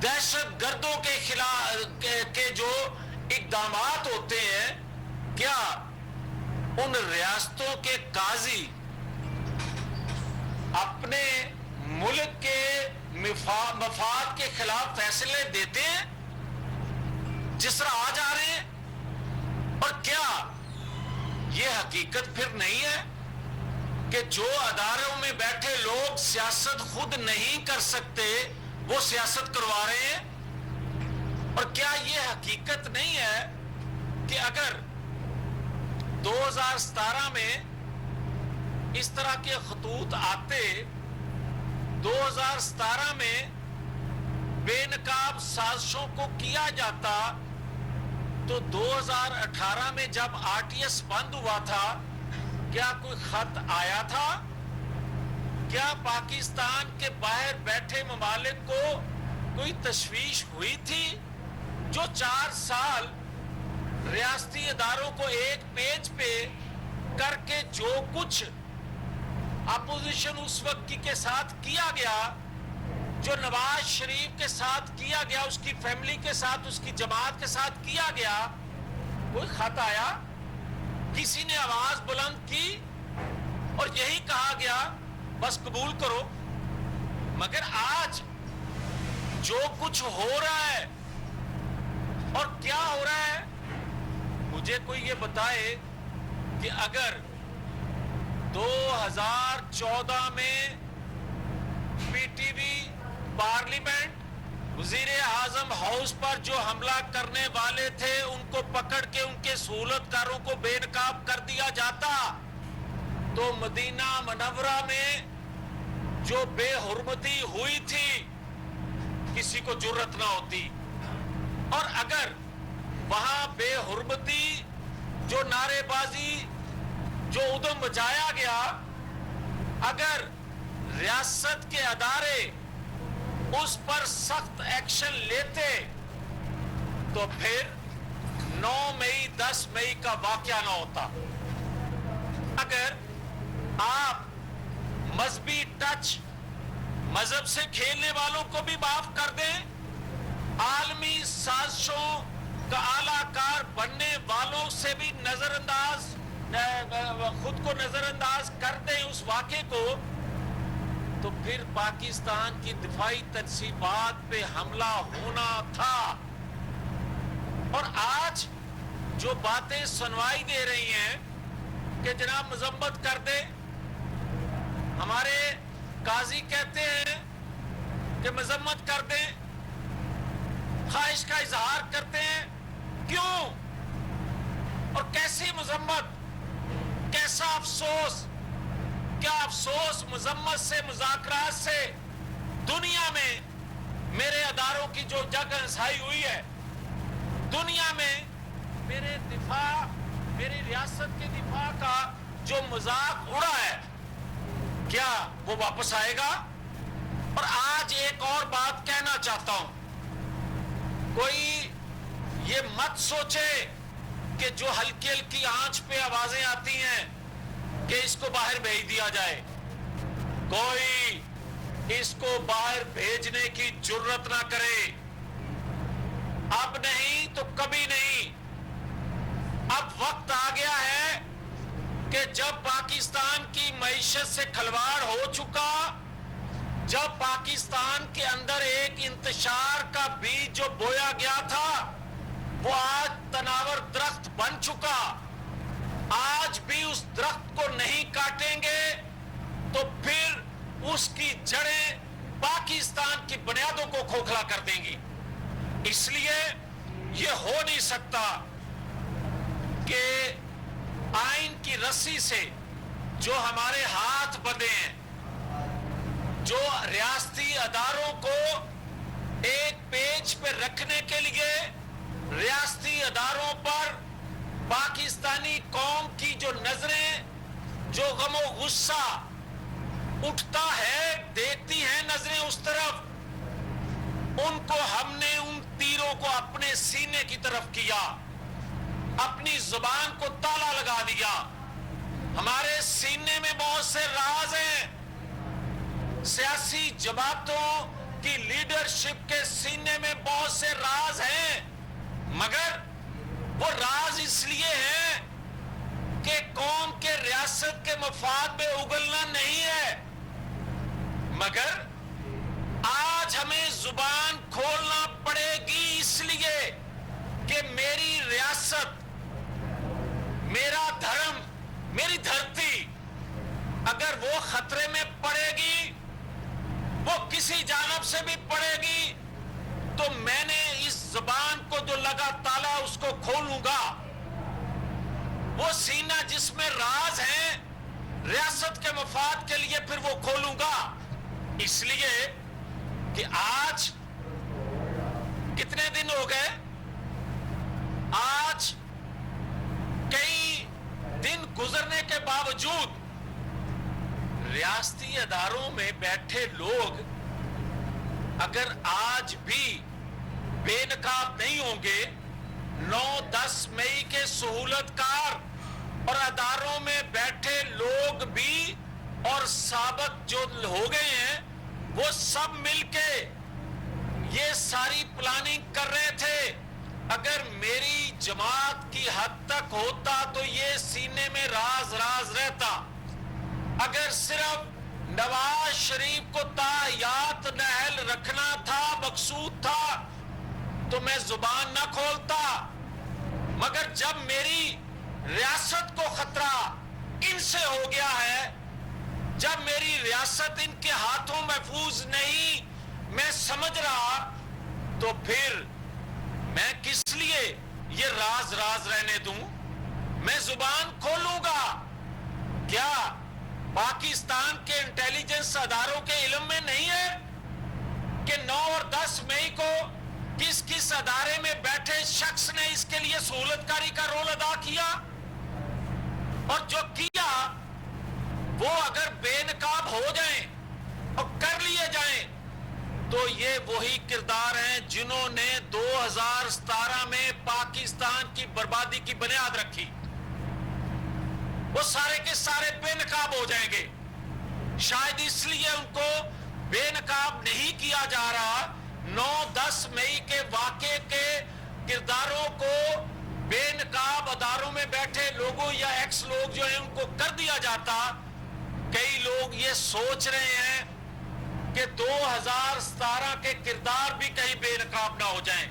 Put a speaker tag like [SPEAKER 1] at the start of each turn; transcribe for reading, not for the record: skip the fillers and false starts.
[SPEAKER 1] دہشت گردوں کے خلاف کے جو اقدامات ہوتے ہیں، کیا ان ریاستوں کے قاضی اپنے ملک کے مفاد کے خلاف فیصلے دیتے ہیں جس طرح آج آ رہے ہیں؟ اور کیا یہ حقیقت پھر نہیں ہے کہ جو اداروں میں بیٹھے لوگ سیاست خود نہیں کر سکتے وہ سیاست کروا رہے ہیں؟ اور کیا یہ حقیقت نہیں ہے کہ اگر 2017 میں اس طرح کے خطوط آتے، 2017 میں بے نقاب سازشوں کو کیا جاتا، تو 2018 میں جب RTS بند ہوا تھا کیا کوئی خط آیا تھا؟ کیا پاکستان کے باہر بیٹھے ممالک کو کوئی تشویش ہوئی تھی؟ جو 4 سال ریاستی اداروں کو ایک پیج پہ کر کے جو کچھ اپوزیشن اس وقت کے ساتھ کیا گیا، جو نواز شریف کے ساتھ کیا گیا، اس کی فیملی کے ساتھ، اس کی جماعت کے ساتھ کیا گیا، کوئی خط آیا؟ کسی نے آواز بلند کی اور یہی کہا گیا بس قبول کرو؟ مگر آج جو کچھ ہو رہا ہے، اور کیا ہو رہا ہے، مجھے کوئی یہ بتائے کہ اگر 2014 میں پی ٹی وی پارلیمنٹ وزیر اعظم ہاؤس پر جو حملہ کرنے والے تھے ان کو پکڑ کے ان کے سہولت کاروں کو بے نقاب کر دیا جاتا، تو مدینہ منورہ میں جو بے حرمتی ہوئی تھی کسی کو جرأت نہ ہوتی۔ اور اگر وہاں بے حرمتی، جو نعرے بازی، جو ادھم مچایا گیا، اگر ریاست کے ادارے اس پر سخت ایکشن لیتے تو پھر 9 مئی 10 مئی کا واقعہ نہ ہوتا۔ اگر آپ مذہبی ٹچ، مذہب سے کھیلنے والوں کو بھی معاف کر دیں، عالمی سازشوں کا اعلی کار بننے والوں سے بھی نظر انداز، خود کو نظر انداز کر دیں اس واقعے کو، تو پھر پاکستان کی دفاعی تنصیبات پہ حملہ ہونا تھا۔ اور آج جو باتیں سنوائی دے رہی ہیں کہ جناب مذمت کر دیں، ہمارے قاضی کہتے ہیں کہ مذمت کر دیں، خواہش کا اظہار کرتے ہیں، کیوں اور کیسی مذمت، کیسا افسوس؟ کیا افسوس مذمت سے، مذاکرات سے دنیا میں میرے اداروں کی جو جگ ہنسائی ہوئی ہے، دنیا میں میرے دفاع، میری ریاست کے دفاع کا جو مذاق اڑا ہے، کیا وہ واپس آئے گا؟ اور آج ایک اور بات کہنا چاہتا ہوں، کوئی یہ مت سوچے کہ جو ہلکی ہلکی آنچ پہ آوازیں آتی ہیں کہ اس کو باہر بھیج دیا جائے، کوئی اس کو باہر بھیجنے کی جرأت نہ کرے۔ اب نہیں تو کبھی نہیں۔ اب وقت آ گیا ہے کہ جب پاکستان کی معیشت سے کھلواڑ ہو چکا، جب پاکستان کے اندر ایک انتشار کا بیج جو بویا گیا تھا وہ آج تناور درخت بن چکا، آج بھی اس درخت کو نہیں کاٹیں گے تو پھر اس کی جڑیں پاکستان کی بنیادوں کو کھوکھلا کر دیں گی۔ اس لیے یہ ہو نہیں سکتا کہ آئین کی رسی سے جو ہمارے ہاتھ بندھے ہیں، جو ریاستی اداروں کو ایک پیج پہ رکھنے کے لیے ریاستی اداروں پر پاکستانی قوم کی جو نظریں، جو غم و غصہ اٹھتا ہے، دیکھتی ہیں نظریں اس طرف، ان کو ہم نے ان تیروں کو اپنے سینے کی طرف کیا، اپنی زبان کو تالا لگا دیا۔ ہمارے سینے میں بہت سے راز ہیں، سیاسی جماعتوں کی لیڈرشپ کے سینے میں بہت سے راز ہیں، مگر وہ راز اس لیے ہیں کہ قوم کے ریاست کے مفاد میں اگلنا نہیں ہے، مگر آج ہمیں زبان کھولنا پڑے گی اس لیے کہ میری ریاست، میرا دھرم، میری دھرتی اگر وہ خطرے میں پڑے گی، وہ کسی جانب سے بھی پڑے گی، تو میں نے اس زبان کو جو لگا تالا اس کو کھولوں گا۔ وہ سینہ جس میں راز ہیں ریاست کے مفاد کے لیے پھر وہ کھولوں گا، اس لیے کہ آج کتنے دن ہو گئے، آج کئی دن گزرنے کے باوجود ریاستی اداروں میں بیٹھے لوگ اگر آج بھی بے نقاب نہیں ہوں گے، 9-10 مئی کے سہولت کار اور اداروں میں بیٹھے لوگ بھی اور سابق جو ہو گئے ہیں وہ سب مل کے یہ ساری پلاننگ کر رہے تھے، اگر میری جماعت کی حد تک ہوتا تو یہ سینے میں راز رہتا۔ اگر صرف نواز شریف کو تاحیات نہل رکھنا تھا، مقصود تھا، تو میں زبان نہ کھولتا، مگر جب میری ریاست کو خطرہ ان سے ہو گیا ہے، جب میری ریاست ان کے ہاتھوں محفوظ نہیں میں سمجھ رہا، تو پھر میں کس لیے یہ راز رہنے دوں؟ میں زبان کھولوں گا۔ کیا پاکستان کے انٹیلیجنس اداروں کے علم میں نہیں ہے کہ 9 اور 10 مئی کو کس ادارے میں بیٹھے شخص نے اس کے لیے سہولت کاری کا رول ادا کیا؟ اور جو کیا وہ اگر بے نقاب ہو جائیں اور کر لیے جائیں تو یہ وہی کردار ہیں جنہوں نے 2017 میں پاکستان کی بربادی کی بنیاد رکھی، وہ سارے کے سارے بے نقاب ہو جائیں گے۔ شاید اس لیے ان کو بے نقاب نہیں کیا جا رہا، 9-10 مئی کے واقعے کے کرداروں کو بے نقاب اداروں میں بیٹھے لوگوں یا ایکس لوگ جو ہیں ان کو کر دیا جاتا۔ کئی لوگ یہ سوچ رہے ہیں کہ 2017 کے کردار بھی کہیں بے نقاب نہ ہو جائیں۔